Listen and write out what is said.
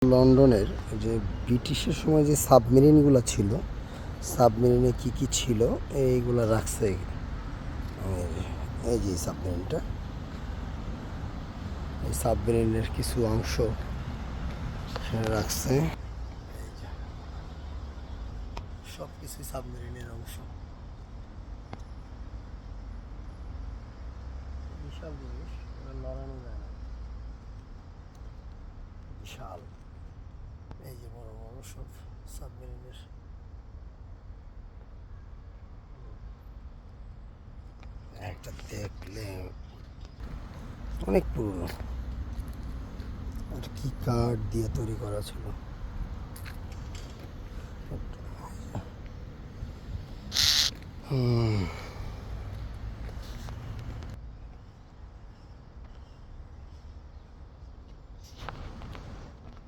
লন্ডনের যে ব্রিটিশের সময় যে সাবমেরিনগুলো ছিল, সাবমেরিনে কি কি ছিল এইগুলো রাখছে। এই যে সাবমেরিনটা, এই সাবমেরিনের কিছু অংশ রাখছে। সব কিছুই সাবমেরিনের অংশ। বিশাল জিনিস, এটা লড়ানো যায় না, বিশাল। এই যে বড় বড় সব সাবমেরিনের একটা দেখলে অনেক পুরনো। আর কি কাঠ দিয়ে তৈরি করা ছিল। হুম।